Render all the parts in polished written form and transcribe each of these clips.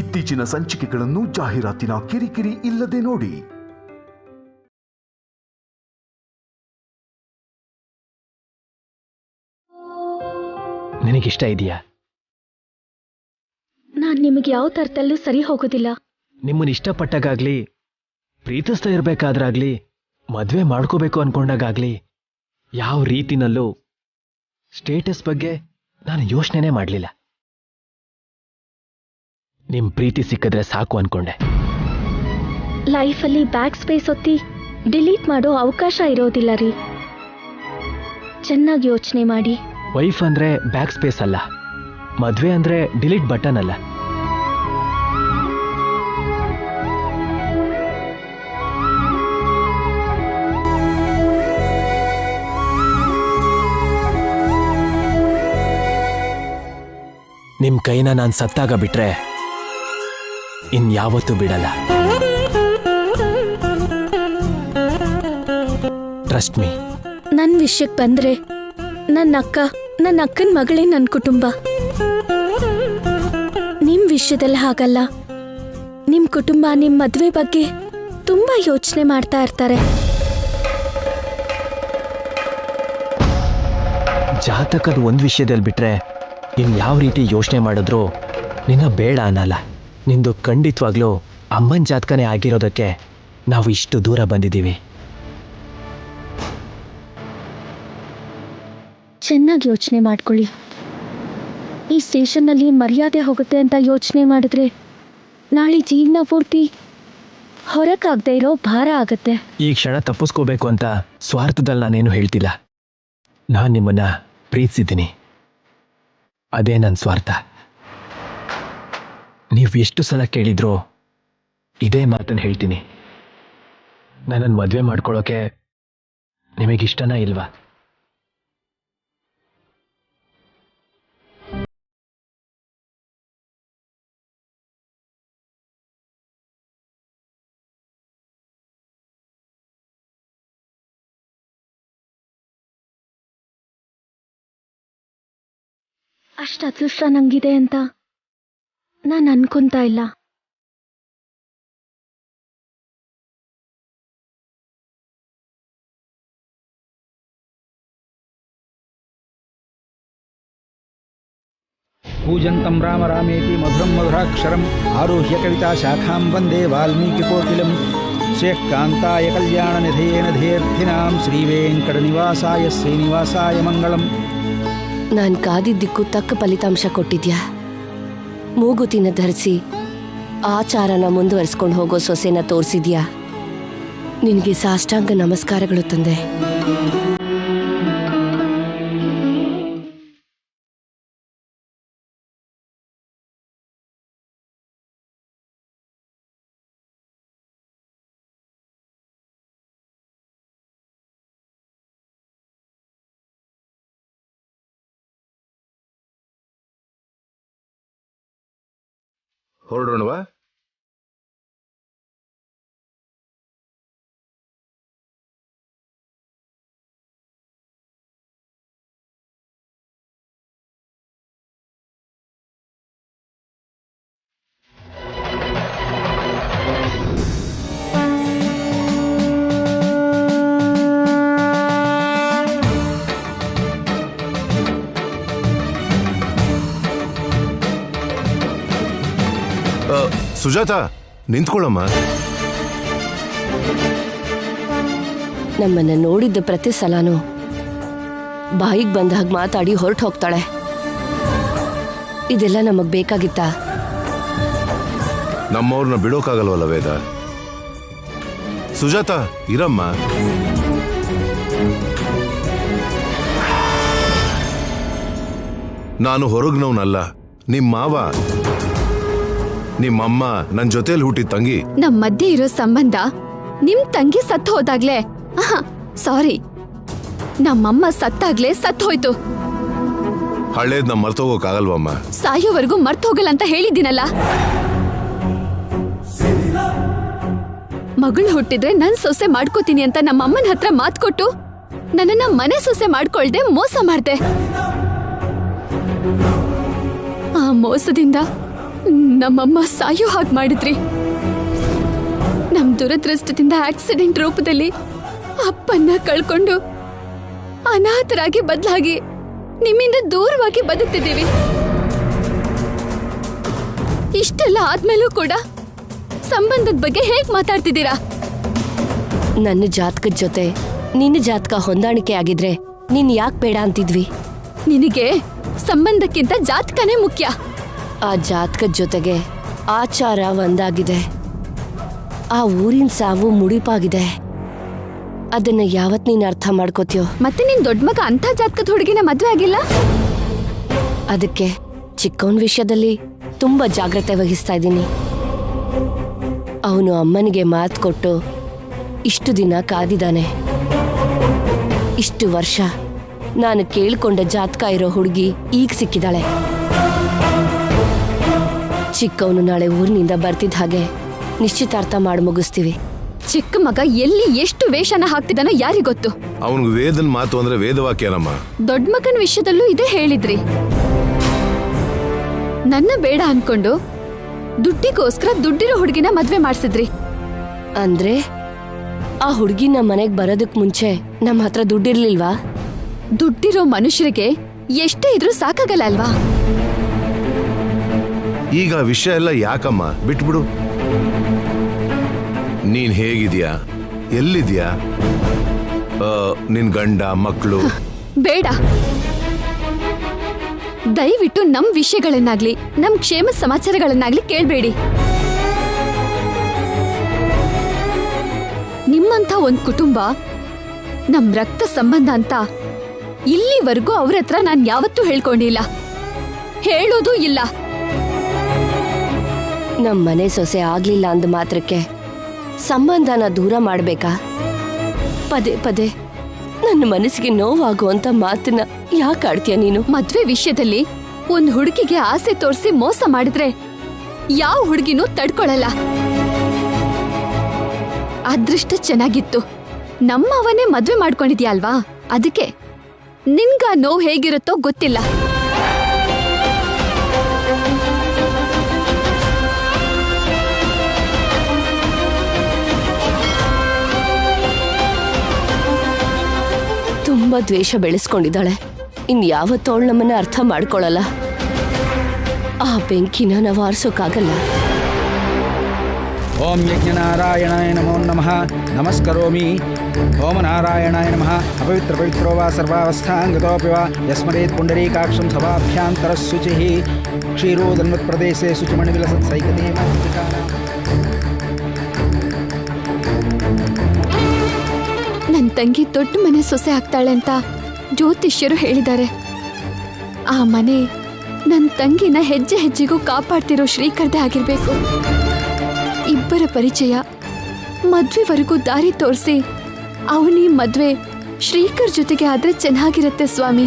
ಇತ್ತೀಚಿನ ಸಂಚಿಕೆಗಳನ್ನು ಜಾಹೀರಾತಿನ ಕಿರಿಕಿರಿ ಇಲ್ಲದೆ ನೋಡಿ. ನಿನಗಿಷ್ಟ ಇದೆಯಾ? ನಾನು ನಿಮಗೆ ಯಾವ ತರದಲ್ಲೂ ಸರಿ ಹೋಗೋದಿಲ್ಲ. ನಿಮ್ಮನ್ನ ಇಷ್ಟಪಟ್ಟಾಗ್ಲಿ, ಪ್ರೀತಿಸ್ತಾ ಇರಬೇಕಾದ್ರಾಗ್ಲಿ, ಮದುವೆ ಮಾಡ್ಕೋಬೇಕು ಅನ್ಕೊಂಡಾಗ್ಲಿ ಯಾವ ರೀತಿನಲ್ಲೂ ಸ್ಟೇಟಸ್ ಬಗ್ಗೆ ನಾನು ಯೋಚನೆನೇ ಮಾಡಲಿಲ್ಲ. ನಿಮ್ ಪ್ರೀತಿ ಸಿಕ್ಕಿದ್ರೆ ಸಾಕು ಅನ್ಕೊಂಡೆ. ಲೈಫಲ್ಲಿ ಬ್ಯಾಕ್ ಸ್ಪೇಸ್ ಒತ್ತಿ ಡಿಲೀಟ್ ಮಾಡೋ ಅವಕಾಶ ಇರೋದಿಲ್ಲ ರೀ. ಚೆನ್ನಾಗಿ ಯೋಚನೆ ಮಾಡಿ. ವೈಫ್ ಅಂದ್ರೆ ಬ್ಯಾಕ್ ಸ್ಪೇಸ್ ಅಲ್ಲ, ಮದ್ವೆ ಅಂದ್ರೆ ಡಿಲೀಟ್ ಬಟನ್ ಅಲ್ಲ. ನಿಮ್ ಕೈನ ನಾನು ಸತ್ತಾಗ ಬಿಟ್ರೆ ಇನ್ಯಾವತ್ತೂ ಬಿಡಲ್ಲ. Trust me. ನನ್ನ ವಿಷಯಕ್ಕೆ ಬಂದ್ರೆ ನನ್ನ ಅಕ್ಕನ ಮಗಳೇ ನನ್ನ ಕುಟುಂಬ. ನಿಮ್ ವಿಷಯದಲ್ಲಿ ಹಾಗಲ್ಲ. ನಿಮ್ ಕುಟುಂಬ ನಿಮ್ ಮದ್ವೆ ಬಗ್ಗೆ ತುಂಬಾ ಯೋಚನೆ ಮಾಡ್ತಾ ಇರ್ತಾರೆ. ಜಾತಕದ ಒಂದ್ ವಿಷಯದಲ್ಲಿ ಬಿಟ್ರೆ ಇನ್ ಯಾವ ರೀತಿ ಯೋಚನೆ ಮಾಡಿದ್ರು ನಿನ್ನ ಬೇಡ ಅನ್ನಲ್ಲ. ನಿಂದು ಖಂಡಿತವಾಗ್ಲೂ ಅಮ್ಮನ ಜಾತಕನೇ ಆಗಿರೋದಕ್ಕೆ ನಾವು ಇಷ್ಟು ದೂರ ಬಂದಿದ್ದೀವಿ. ಚೆನ್ನಾಗಿ ಯೋಚನೆ ಮಾಡ್ಕೊಳ್ಳಿ. ಈ ಸ್ಟೇಷನ್ನಲ್ಲಿ ಮರ್ಯಾದೆ ಹೋಗುತ್ತೆ ಅಂತ ಯೋಚನೆ ಮಾಡಿದ್ರೆ ನಾಳೆ ಜೀವನ ಪೂರ್ತಿ ಹೊರಕಾಗದೆ ಇರೋ ಭಾರ ಆಗತ್ತೆ. ಈ ಕ್ಷಣ ತಪ್ಪಿಸ್ಕೋಬೇಕು ಅಂತ ಸ್ವಾರ್ಥದಲ್ಲಿ ನಾನೇನು ಹೇಳ್ತಿಲ್ಲ. ನಾನು ನಿಮ್ಮನ್ನ ಪ್ರೀತಿಸಿದ್ದೀನಿ, ಅದೇ ನನ್ನ ಸ್ವಾರ್ಥ. ನೀವು ಎಷ್ಟು ಸಲ ಕೇಳಿದ್ರೋ ಇದೇ ಮಾತನ್ನು ಹೇಳ್ತೀನಿ. ನನ್ನನ್ನು ಮದುವೆ ಮಾಡ್ಕೊಳ್ಳೋಕೆ ನಿಮಗಿಷ್ಟನಾ ಇಲ್ವಾ? ಅಷ್ಟು ಅದೃಷ್ಟ ನಂಗಿದೆ ಅಂತ ನಾನು ಅನ್ಕೊಂತಾ ಇಲ್ಲ. ಕೂಜಂತಂ ರಾಮ ರಾಮೇತಿ ಮಧುರಂ ಮಧುರಾಕ್ಷರಂ ಆರುಹ್ಯ ಕವಿತಾ ಶಾಖಾಂ ವಂದೇ ವಾಲ್ಮೀಕಿ ಕೋಕಿಲಂ ಶೇಖ್ ಕಾಂತಾಯ ಕಲ್ಯಾಣ ನಿಧೇನ ಧೇರ್ಥಿನಾಂ ಶ್ರೀ ವೆಂಕಟ ನಿವಾಸಾಯ ಶ್ರೀನಿವಾಸಾಯ ಮಂಗಳಂ. ನಾನು ಕಾದಿದ್ದಕ್ಕೂ ತಕ್ಕ ಫಲಿತಾಂಶ ಕೊಟ್ಟಿದ್ಯಾ. ಮೂಗುತಿನ ಧರಿಸಿ ಆಚಾರನ ಮುಂದುವರಿಸ್ಕೊಂಡು ಹೋಗೋ ಸೊಸೆನ ತೋರಿಸಿದ್ಯಾ. ನಿನಗೆ ಸಾಷ್ಟಾಂಗ ನಮಸ್ಕಾರಗಳು ತಂದೆ. ಹೊರಡೋಣವಾ? ಸುಜಾತ, ನಿಂತ್ಕೊಳ್ಳಮ್ಮ. ನಮ್ಮನ್ನ ನೋಡಿದ್ದ ಪ್ರತಿ ಸಲನೂ ಬಾಯಿಗೆ ಬಂದ ಹಾಗೆ ಮಾತಾಡಿ ಹೊರಟು ಹೋಗ್ತಾಳೆ. ಇದೆಲ್ಲ ನಮಗ್ ಬೇಕಾಗಿತ್ತ? ನಮ್ಮವ್ರನ್ನ ಬಿಡೋಕ್ಕಾಗಲ್ವಲ್ಲ ವೇದ. ಸುಜಾತ, ಇರಮ್ಮ. ನಾನು ಹೊರಗ್ನವನಲ್ಲ, ನಿಮ್ಮ ಮಾವ. ನಿಮ್ಮಮ್ಮ ನನ್ನ ಜೊತೆಲಿ ಹುಟ್ಟಿದ ತಂಗಿ. ನಮ್ ಮಧ್ಯೆ ಇರೋ ಸಂಬಂಧ ನಿಮ್ ತಂಗಿ ಸತ್ತು ಹೋದಾಗ್ಲೇ, ಸಾರಿ, ನಮ್ಮಮ್ಮ ಸತ್ತಾಗ್ಲೇ ಸತ್ತು ಹೋಯ್ತು. ಹಳೇದ್ ನಮ್ ಮರ್ತೋಗೋಕ್ಕಾಗಲ್ವಮ್ಮ. ಸಾಯೋವರೆಗೂ ಮರ್ತ್ ಹೋಗಲ್ಲ ಅಂತ ಹೇಳಿದ್ದೀನಲ್ಲ. ಮಗಳು ಹುಟ್ಟಿದ್ರೆ ನನ್ ಸೊಸೆ ಮಾಡ್ಕೋತೀನಿ ಅಂತ ನಮ್ಮಮ್ಮನ ಹತ್ರ ಮಾತ್ ಕೊಟ್ಟು ನನ್ನನ್ನ ಮನೆ ಸೊಸೆ ಮಾಡ್ಕೊಳ್ದೆ ಮೋಸ ಮಾಡ್ದೆ. ಆ ಮೋಸದಿಂದ ನಮ್ಮಮ್ಮ ಸಾಯೋ ಹಾಗೆ ಮಾಡಿದ್ರಿ. ನಮ್ ದುರದೃಷ್ಟದಿಂದ ಆಕ್ಸಿಡೆಂಟ್ ರೂಪದಲ್ಲಿ ಅಪ್ಪನ್ನ ಕಳ್ಕೊಂಡು ಅನಾಥರಾಗಿ ಬದಲಾಗಿ ನಿಮ್ಮಿಂದ ದೂರವಾಗಿ ಬದುಕ್ತಿದ್ದೀವಿ. ಇಷ್ಟೆಲ್ಲ ಆದ್ಮೇಲೂ ಕೂಡ ಸಂಬಂಧದ ಬಗ್ಗೆ ಹೇಗ್ ಮಾತಾಡ್ತಿದ್ದೀರಾ? ನನ್ನ ಜಾತಕದ ಜೊತೆ ನಿನ್ನ ಜಾತಕ ಹೊಂದಾಣಿಕೆ ಆಗಿದ್ರೆ ನೀನ್ ಯಾಕೆ ಬೇಡ ಅಂತಿದ್ವಿ? ನಿನಗೆ ಸಂಬಂಧಕ್ಕಿಂತ ಜಾತಕನೇ ಮುಖ್ಯ. ಆ ಜಾತಕದ ಜೊತೆಗೆ ಆಚಾರ ಒಂದಾಗಿದೆ. ಆ ಊರಿನ ಸಾವು ಮುಡಿಪಾಗಿದೆ. ಅದನ್ನ ಯಾವತ್ ನೀನ್ ಅರ್ಥ ಮಾಡ್ಕೋತೀಯೋ? ಮತ್ತೆ ನಿನ್ ದೊಡ್ಡ ಮಗ ಅಂತ ಜಾತಕದ ಹುಡುಗಿನ ಮದ್ವೆ ಆಗಿಲ್ಲ. ಅದಕ್ಕೆ ಚಿಕ್ಕವನ್ ವಿಷಯದಲ್ಲಿ ತುಂಬಾ ಜಾಗ್ರತೆ ವಹಿಸ್ತಾ ಇದ್ದೀನಿ. ಅವನು ಅಮ್ಮನಿಗೆ ಮಾತು ಕೊಟ್ಟು ಇಷ್ಟು ದಿನ ಕಾದಿದ್ದಾನೆ. ಇಷ್ಟು ವರ್ಷ ನಾನು ಕೇಳ್ಕೊಂಡ ಜಾತಕ ಇರೋ ಹುಡುಗಿ ಈಗ ಸಿಕ್ಕಿದಾಳೆ. ಚಿಕ್ಕವನು ನಾಳೆ ಊರಿನಿಂದ ಬರ್ತಿದ್ದ ಹಾಗೆ ನಿಶ್ಚಿತಾರ್ಥ ಮಾಡಿ ಮುಗಿಸ್ತೀವಿ. ಚಿಕ್ಕ ಮಗ ಎಲ್ಲಿ ಎಷ್ಟು ವೇಷನ ಹಾಕ್ತಿದ್ದಾನೋ ಯಾರಿಗೊತ್ತು? ಅವನಿಗೆ ವೇದನ್ ಮಾತು ಅಂದ್ರೆ ವೇದವಾಕ್ಯನಮ್ಮ. ದೊಡ್ಡ ಮಗನ ವಿಷಯದಲ್ಲೂ ಇದೇ ಹೇಳಿದ್ರಿ. ನನ್ನ ಬೇಡ ಅನ್ಕೊಂಡು ದುಡ್ಡಿಗೋಸ್ಕರ ದುಡ್ಡಿರೋ ಹುಡುಗಿನ ಮದ್ವೆ ಮಾಡ್ಸಿದ್ರಿ. ಅಂದ್ರೆ ಆ ಹುಡುಗಿ ನಮ್ಮ ಮನೆಗ್ ಬರೋದಕ್ ಮುಂಚೆ ನಮ್ಮ ಹತ್ರ ದುಡ್ಡಿರ್ಲಿಲ್ವಾ? ದುಡ್ಡಿರೋ ಮನುಷ್ಯರಿಗೆ ಎಷ್ಟೇ ಇದ್ರೂ ಸಾಕಾಗಲ್ಲ ಅಲ್ವಾ? ಈಗ ವಿಷಯ ಎಲ್ಲ ಯಾಕಮ್ಮ, ಬಿಟ್ಬಿಡು. ನೀನ್ ಹೇಗಿದ್ಯಾ, ಎಲ್ಲಿದ್ಯಾ, ನಿನ್ ಗಂಡ ಮಕ್ಕಳು? ಬೇಡ, ದಯವಿಟ್ಟು ನಮ್ ವಿಷಯಗಳನ್ನಾಗ್ಲಿ ನಮ್ ಕ್ಷೇಮ ಸಮಾಚಾರಗಳನ್ನಾಗ್ಲಿ ಕೇಳ್ಬೇಡಿ. ನಿಮ್ಮಂಥ ಒಂದ್ ಕುಟುಂಬ ನಮ್ ರಕ್ತ ಸಂಬಂಧ ಅಂತ ಇಲ್ಲಿವರೆಗೂ ಅವ್ರ ಹತ್ರ ನಾನ್ ಯಾವತ್ತೂ ಹೇಳ್ಕೊಂಡಿಲ್ಲ, ಹೇಳೋದೂ ಇಲ್ಲ. ನಮ್ ಮನೆ ಸೊಸೆ ಆಗ್ಲಿಲ್ಲ ಅಂದ ಮಾತ್ರಕ್ಕೆ ಸಂಬಂಧನ ದೂರ ಮಾಡ್ಬೇಕಾ? ಪದೇ ಪದೇ ನನ್ನ ಮನಸ್ಸಿಗೆ ನೋವಾಗುವಂತ ಮಾತನ್ನ ಯಾಕೆ ಆಡ್ತೀಯ ನೀನು? ಮದ್ವೆ ವಿಷಯದಲ್ಲಿ ಒಂದ್ ಹುಡುಗಿಗೆ ಆಸೆ ತೋರಿಸಿ ಮೋಸ ಮಾಡಿದ್ರೆ ಯಾವ ಹುಡುಗಿನೂ ತಡ್ಕೊಳಲ್ಲ. ಅದೃಷ್ಟ ಚೆನ್ನಾಗಿತ್ತು, ನಮ್ಮ ಅವನೇ ಮದ್ವೆ ಮಾಡ್ಕೊಂಡಿದ್ಯಾ ಅಲ್ವಾ? ಅದಕ್ಕೆ ನಿನ್ಗ ನೋವು ಹೇಗಿರುತ್ತೋ ಗೊತ್ತಿಲ್ಲ. ತುಂಬಾ ದ್ವೇಷ ಬೆಳೆಸ್ಕೊಂಡಿದ್ದಾಳೆ. ಇನ್ಯಾವತ್ತೂ ಅವಳು ನಮ್ಮನ್ನ ಅರ್ಥ ಮಾಡ್ಕೊಳಲ್ಲ. ಆ ಬೆಂಕಿನ ನಾವು ಆರಿಸೋಕ್ಕಾಗಲ್ಲ. ಓಂ ಯಜ್ಞನಾರಾಯಣಾಯ ನಮೋ ನಮಃ. ನಮಸ್ಕರೋಮಿ. ಓಂ ನಾರಾಯಣಾಯ ನಮಃ. ಅಪವಿತ್ರ ಪವಿತ್ರೋ ವಾ ಸರ್ವಾವಸ್ಥಾಂಗತೋಪಿ ವಾ ಯಸ್ಮರೇತ್ ಪುಂಡರೀಕಾಕ್ಷಂ ಸಭಾಭ್ಯಾಂತರ ಶುಚಿಃ ಕ್ಷೀರೋದನ್ಮತ್ಪ್ರದೇಶೆ ಶುಚಿಮಣಿವಿಲಸತ್ ಸೈಕತೆ ನನ್ ತಂಗಿ ದೊಡ್ಡ ಮನೆ ಸೊಸೆ ಆಗ್ತಾಳೆ ಅಂತ ಜ್ಯೋತಿಷ್ಯರು ಹೇಳಿದ್ದಾರೆ. ಆ ಮನೆ ನನ್ ತಂಗಿನ ಹೆಜ್ಜೆ ಹೆಜ್ಜೆಗೂ ಕಾಪಾಡ್ತಿರೋ ಶ್ರೀಕರ್ದೆ ಆಗಿರ್ಬೇಕು. ಇಬ್ಬರ ಪರಿಚಯ, ಮದ್ವೆವರೆಗೂ ದಾರಿ ತೋರಿಸಿ ಅವನಿ ಮದ್ವೆ ಶ್ರೀಕರ್ ಜೊತೆಗೆ ಆದ್ರೆ ಚೆನ್ನಾಗಿರತ್ತೆ ಸ್ವಾಮಿ.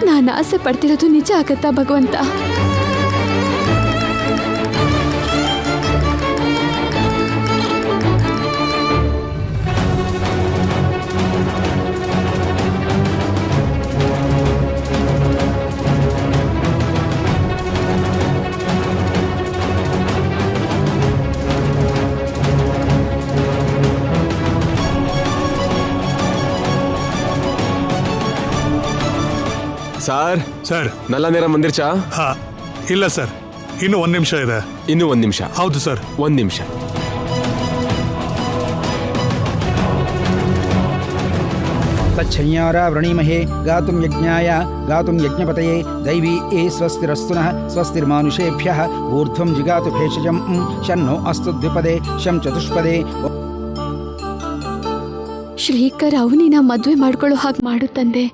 ನಾನು ಆಸೆ ಪಡ್ತಿರೋದು ನಿಜ ಆಗತ್ತಾ ಭಗವಂತ? ಸರ್ ಸರ್ ನಲ್ಲ ನೇರ ಮಂದಿರ್ಚಾ? ಹಾ ಇಲ್ಲ ಸರ್, ಇನ್ನು 1 ನಿಮಿಷ ಇದೆ. ಇನ್ನು 1 ನಿಮಿಷ? ಹೌದು ಸರ್. 1 ನಿಮಿಷ. ತಚ್ಛನ್ಯಾರ ವೃಣೀಮಹೇ ಗಾತುಂ ಯಜ್ಞಾಯ ಗಾತುಂ ಯಜ್ಞಪತಯೇ ದೈವೀ ಸ್ವಸ್ತಿರಸ್ತು ನಃ ಸ್ವಸ್ತಿರ್ಮಾನುಷೇಭ್ಯಃ ಊರ್ಧ್ವಂ ಜಿಗಾತು ಭೇಷಜಂ ಶನ್ನೋ ಅಸ್ತು ದ್ವಿಪದೇ ಶಂ ಚತುಷ್ಪದೇ. ಶ್ರೀಕರ್ ಅವನಿನ ಮದ್ವೆ ಮಾಡ್ಕೊಳ್ಳೋ ಹಾಗೆ ಮಾಡು ತಂದೆ.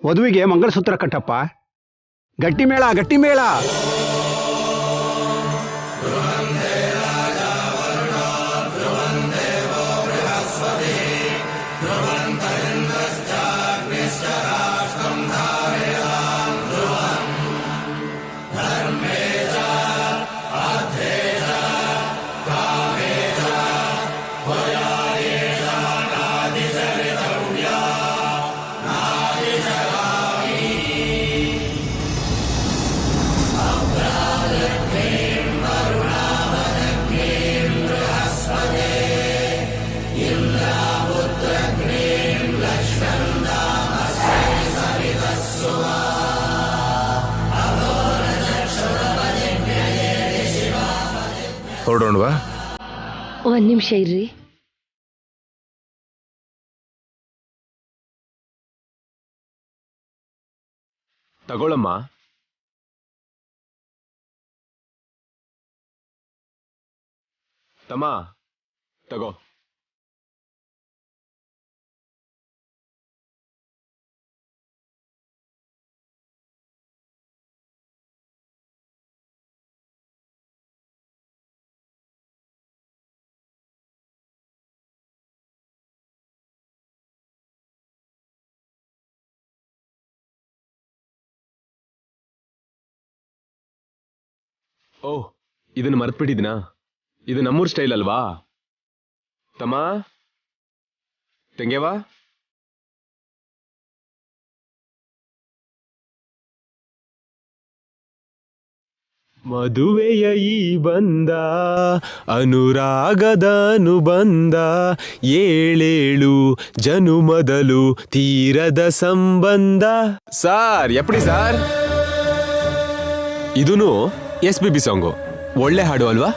ವಧುವಿಗೆ ಮಂಗಲಸೂತ್ರ ಕಟ್ಟಪ್ಪ. ಗಟ್ಟಿ ಮೇಳ, ಗಟ್ಟಿ ಮೇಳ. ಹೊರಡೋಣವಾ? ಒಂದ್ ನಿಮಿಷ ಇರ್ರಿ. ತಗೊಳಮ್ಮ. ತಮ್ಮ ತಗೋ. ಓಹ್, ಇದನ್ನ ಮರ್ತ್ಬಿಟ್ಟಿದ್ನಾ? ಇದು ನಮ್ಮೂರ್ ಸ್ಟೈಲ್ ಅಲ್ವಾ? ತಮ್ಮ ತೆಂಗೆವಾ? ಮದುವೆಯ ಈ ಬಂದ ಅನುರಾಗದ ಅನುಬಂಧ, ಏಳೇಳು ಜನುಮದಲು ತೀರದ ಸಂಬಂಧ. ಸಾರ್ ಎಪ್ಪಡಿ ಸಾರ್? ಇದೂನು SPB ಸಾಂಗು. ಒಳ್ಳೆ ಹಾಡು ಅಲ್ವಾ?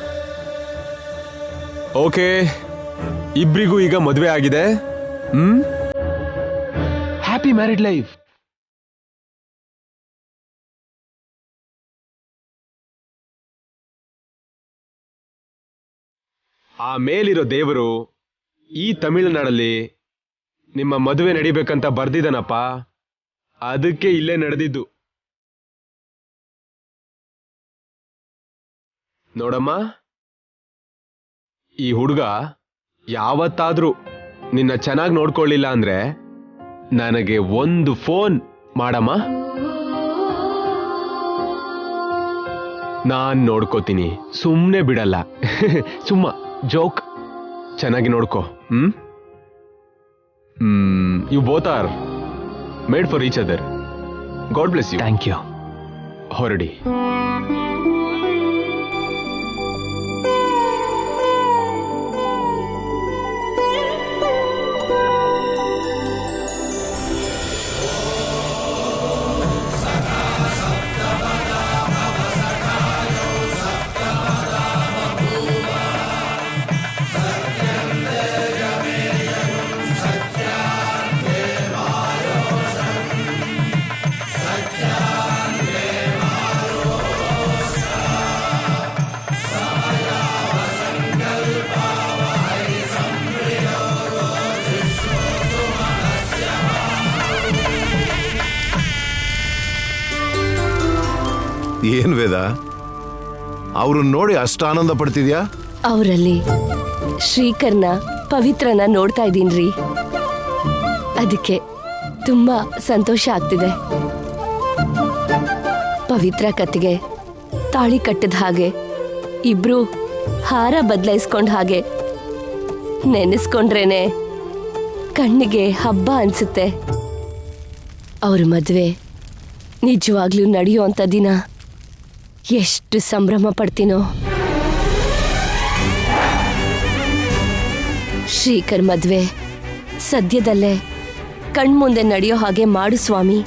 ಓಕೆ, ಇಬ್ರಿಗೂ ಈಗ ಮದುವೆ ಆಗಿದೆ. Happy married life. ಆ ಮೇಲಿರೋ ದೇವರು ಈ ತಮಿಳುನಾಡಲ್ಲಿ ನಿಮ್ಮ ಮದುವೆ ನಡಿಬೇಕಂತ ಬರ್ದಿದ್ದಾನಪ್ಪ. ಅದಕ್ಕೆ ಇಲ್ಲೇ ನಡೆದಿದ್ದು. ನೋಡಮ್ಮ, ಈ ಹುಡುಗ ಯಾವತ್ತಾದ್ರೂ ನಿನ್ನ ಚೆನ್ನಾಗಿ ನೋಡ್ಕೊಳ್ಳಿಲ್ಲ ಅಂದ್ರೆ ನನಗೆ ಒಂದು ಫೋನ್ ಮಾಡಮ್ಮ, ನಾನ್ ನೋಡ್ಕೋತೀನಿ. ಸುಮ್ಮನೆ ಬಿಡಲ್ಲ. ಸುಮ್ಮ ಜೋಕ್. ಚೆನ್ನಾಗಿ ನೋಡ್ಕೋ. You both are made for each other. God bless you. Thank you. ಹೊರಡಿ. ಏನ್ ವೇದ, ಅವ್ರನ್ನ ನೋಡಿ ಅಷ್ಟು ಆನಂದ ಪಡ್ತಿದ್ಯಾ? ಅವರಲ್ಲಿ ಶ್ರೀಕರ್ನ ಪವಿತ್ರನ ನೋಡ್ತಾ ಇದ್ದೀನ್ರಿ. ಅದಕ್ಕೆ ತುಂಬಾ ಸಂತೋಷ ಆಗ್ತಿದೆ. ಪವಿತ್ರ ಕತ್ತಿಗೆ ತಾಳಿ ಕಟ್ಟಿದ ಹಾಗೆ, ಇಬ್ರು ಹಾರ ಬದಲಾಯಿಸ್ಕೊಂಡ ಹಾಗೆ ನೆನೆಸ್ಕೊಂಡ್ರೇನೆ ಕಣ್ಣಿಗೆ ಹಬ್ಬ ಅನ್ಸುತ್ತೆ. ಅವ್ರ ಮದುವೆ ನಿಜವಾಗ್ಲೂ ನಡೆಯುವಂಥ ದಿನ ಎಷ್ಟು ಸಂಭ್ರಮ ಪಡ್ತೀನೋ. ಶ್ರೀಕರ್ ಮದ್ವೆ ಸದ್ಯದಲ್ಲೇ ಕಣ್ಮುಂದೆ ನಡೆಯೋ ಹಾಗೆ ಮಾಡು ಸ್ವಾಮಿ.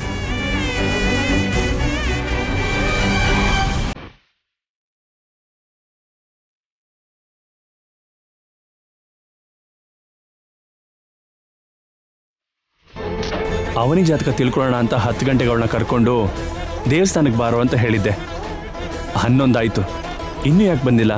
ಅವನಿ ಜಾತಕ ತಿಳ್ಕೊಳ್ಳೋಣ ಅಂತ 10 ಗಂಟೆಗೆ ಅವಳನ್ನ ಕರ್ಕೊಂಡು ದೇವಸ್ಥಾನಕ್ಕೆ ಬಾರೋ ಅಂತ ಹೇಳಿದ್ದೆ. 11 ಆಯ್ತು, ಇನ್ನೂ ಯಾಕೆ ಬಂದಿಲ್ಲ?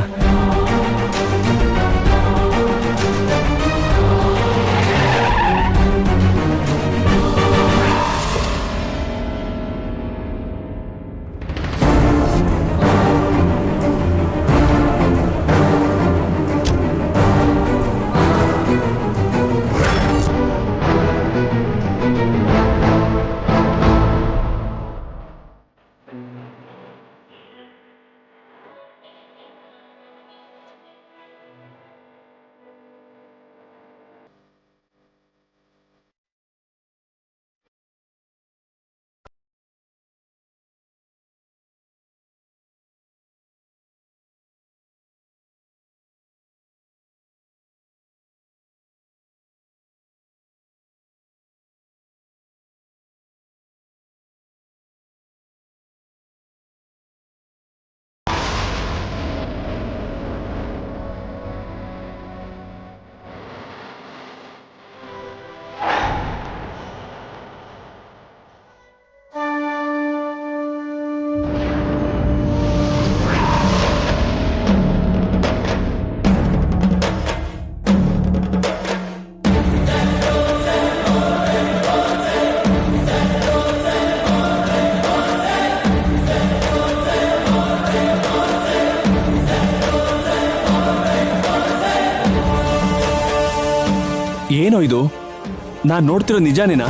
ಏನೋ ಇದು ನಾನು ನೋಡ್ತಿರೋ ನಿಜಾನೇನಾ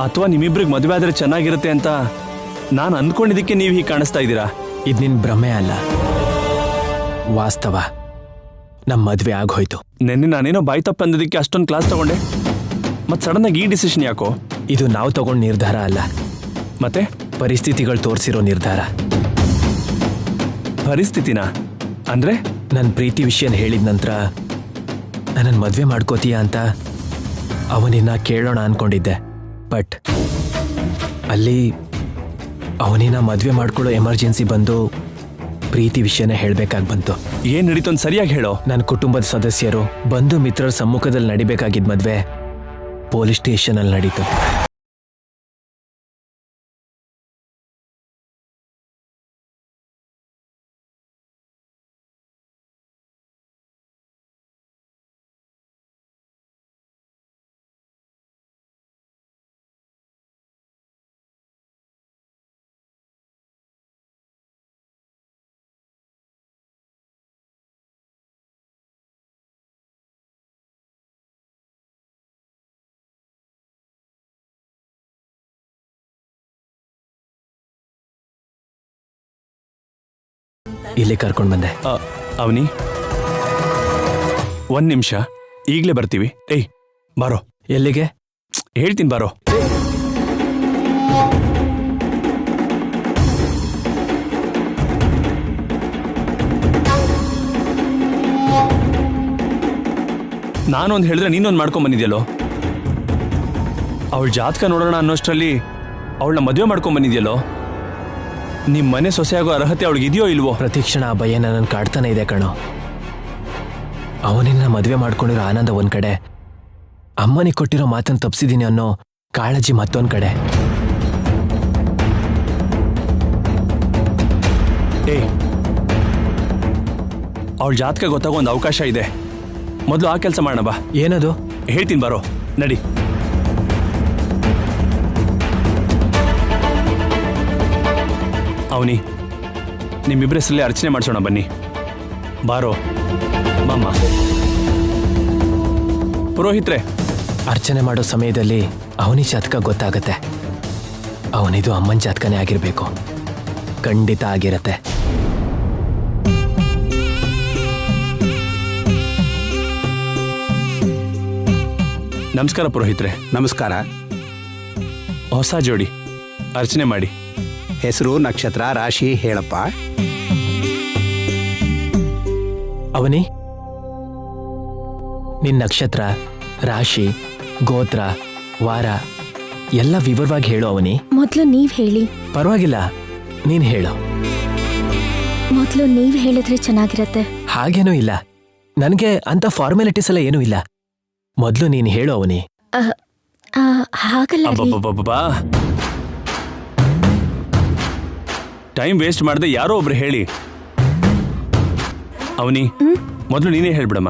ಅಥವಾ ನಿಮ್ಮಿಬ್ರಿಗೆ ಮದುವೆ ಆದ್ರೆ ಚೆನ್ನಾಗಿರುತ್ತೆ ಅಂತ ನಾನು ಅಂದ್ಕೊಂಡಿದ್ದಕ್ಕೆ ನೀವು ಹೀಗೆ ಕಾಣಿಸ್ತಾ ಇದ್ದೀರಾ? ಇದು ನಿನ್ನ ಭ್ರಮೆ ಅಲ್ಲ, ವಾಸ್ತವ. ನಮ್ಮ ಮದುವೆ ಆಗೋಯ್ತು. ನೆನ್ನೆ ನಾನೇನೋ ಬಾಯಿ ತಪ್ಪು ಅಂದಿದ್ದಕ್ಕೆ ಅಷ್ಟೊಂದು ಕ್ಲಾಸ್ ತಗೊಂಡೆ, ಮತ್ತೆ ಸಡನ್ ಆಗಿ ಈ ಡಿಸಿಷನ್ ಯಾಕೋ? ಇದು ನಾವು ತಗೊಂಡ ನಿರ್ಧಾರ ಅಲ್ಲ, ಮತ್ತೆ ಪರಿಸ್ಥಿತಿಗಳು ತೋರಿಸಿರೋ ನಿರ್ಧಾರ. ಪರಿಸ್ಥಿತಿನ ಅಂದ್ರೆ? ನನ್ನ ಪ್ರೀತಿ ವಿಷಯನ ಹೇಳಿದ ನಂತರ ನನ್ನನ್ನು ಮದುವೆ ಮಾಡ್ಕೋತೀಯಾ ಅಂತ ಅವನಿನ್ನ ಕೇಳೋಣ ಅನ್ಕೊಂಡಿದ್ದೆ. ಬಟ್ ಅಲ್ಲಿ ಅವನಿನ್ನ ಮದುವೆ ಮಾಡ್ಕೊಳ್ಳೋ ಎಮರ್ಜೆನ್ಸಿ ಬಂದು ಪ್ರೀತಿ ವಿಷಯನ ಹೇಳಬೇಕಾಗಿ ಬಂತು. ಏನ್ ನಡೀತು ಅಂತ ಸರಿಯಾಗಿ ಹೇಳೋ. ನನ್ನ ಕುಟುಂಬದ ಸದಸ್ಯರು ಬಂಧು ಮಿತ್ರರ ಸಮ್ಮುಖದಲ್ಲಿ ನಡಿಬೇಕಾಗಿದ್ದ ಮದುವೆ ಪೊಲೀಸ್ ಸ್ಟೇಷನಲ್ಲಿ ನಡೀತು. ಇಲ್ಲಿ ಕರ್ಕೊಂಡು ಬಂದೆ. ಅವನಿ, ಒಂದ್ ನಿಮಿಷ, ಈಗಲೇ ಬರ್ತೀವಿ. ಏಯ್ ಬಾರೋ. ಎಲ್ಲಿಗೆ? ಹೇಳ್ತೀನಿ ಬಾರೋ. ನಾನೊಂದು ಹೇಳಿದ್ರೆ ನೀನೊಂದು ಮಾಡ್ಕೊಂಬಂದಿದ್ಯಲ್ಲೋ. ಅವಳ ಜಾತಕ ನೋಡೋಣ ಅನ್ನೋಷ್ಟರಲ್ಲಿ ಅವಳನ್ನ ಮದುವೆ ಮಾಡ್ಕೊಂಬಂದಿದ್ಯಲ್ಲೋ. ನಿಮ್ಮ ಮನೆ ಸೊಸೆಯಾಗೋ ಅರ್ಹತೆ ಅವಳಿಗಿದೆಯೋ ಇಲ್ವೋ? ಪ್ರತಿಕ್ಷಣ ಆ ಭಯ ನನ್ನನ್ನು ಕಾಡ್ತಾನೆ ಇದೆ ಕಣೋ. ಅವನಿನ್ನ ಮದುವೆ ಮಾಡ್ಕೊಂಡಿರೋ ಆನಂದ ಒಂದ್ ಕಡೆ, ಅಮ್ಮನಿಗೆ ಕೊಟ್ಟಿರೋ ಮಾತನ್ನು ತಪ್ಪಿಸಿದೀನಿ ಅನ್ನೋ ಕಾಳಜಿ ಮತ್ತೊಂದ್ ಕಡೆ. ಏಯ್, ಅವಳ ಜಾತಕ ಗೊತ್ತಾಗೋ ಒಂದು ಅವಕಾಶ ಇದೆ. ಮೊದಲು ಆ ಕೆಲಸ ಮಾಡೋಣ ಬಾ. ಏನದು? ಹೇಳ್ತೀನಿ ಬಾರೋ, ನಡಿ. ಅವನಿ, ನಿಮ್ಮಿಬ್ಬರ ಹೆಸರಲ್ಲಿ ಅರ್ಚನೆ ಮಾಡಿಸೋಣ ಬನ್ನಿ. ಬಾರೋ ಮಾಮ. ಪುರೋಹಿತ್ರೆ, ಅರ್ಚನೆ ಮಾಡೋ ಸಮಯದಲ್ಲಿ ಅವನಿ ಜಾತಕ ಗೊತ್ತಾಗತ್ತೆ. ಅವನಿದು ಅಮ್ಮನ ಜಾತಕನೇ ಆಗಿರ್ಬೇಕು. ಖಂಡಿತ ಆಗಿರತ್ತೆ. ನಮಸ್ಕಾರ ಪುರೋಹಿತ್ರೆ. ನಮಸ್ಕಾರ. ಹೊಸ ಜೋಡಿ, ಅರ್ಚನೆ ಮಾಡಿ. ಹೆಸರು, ನಕ್ಷತ್ರ, ರಾಶಿ ಹೇಳಪ್ಪ. ಅವನಿ, ನಿನ್ನ ನಕ್ಷತ್ರ, ರಾಶಿ, ಗೋತ್ರ, ವಾರ ಎಲ್ಲ ವಿವರವಾಗಿ ಹೇಳು ಅವನಿ. ಮೊದಲು ನೀವ್ ಹೇಳಿ. ಪರವಾಗಿಲ್ಲ, ನೀನ್ ಹೇಳು. ಮೊದಲು ನೀವ್ ಹೇಳಿದ್ರೆ ಚೆನ್ನಾಗಿರತ್ತೆ. ಹಾಗೇನೂ ಇಲ್ಲ, ನನಗೆ ಅಂತ ಫಾರ್ಮಾಲಿಟೀಸ್ ಎಲ್ಲ ಏನೂ ಇಲ್ಲ. ಮೊದಲು ನೀನು ಹೇಳು ಅವನಿ. ಹಾಗಲ್ಲ. ಟೈಮ್ ವೇಸ್ಟ್ ಮಾಡದೆ ಯಾರೋ ಒಬ್ರು ಹೇಳಿ. ಅವನಿ, ಮೊದಲು ನೀನೇ ಹೇಳ್ಬಿಡಮ್ಮ.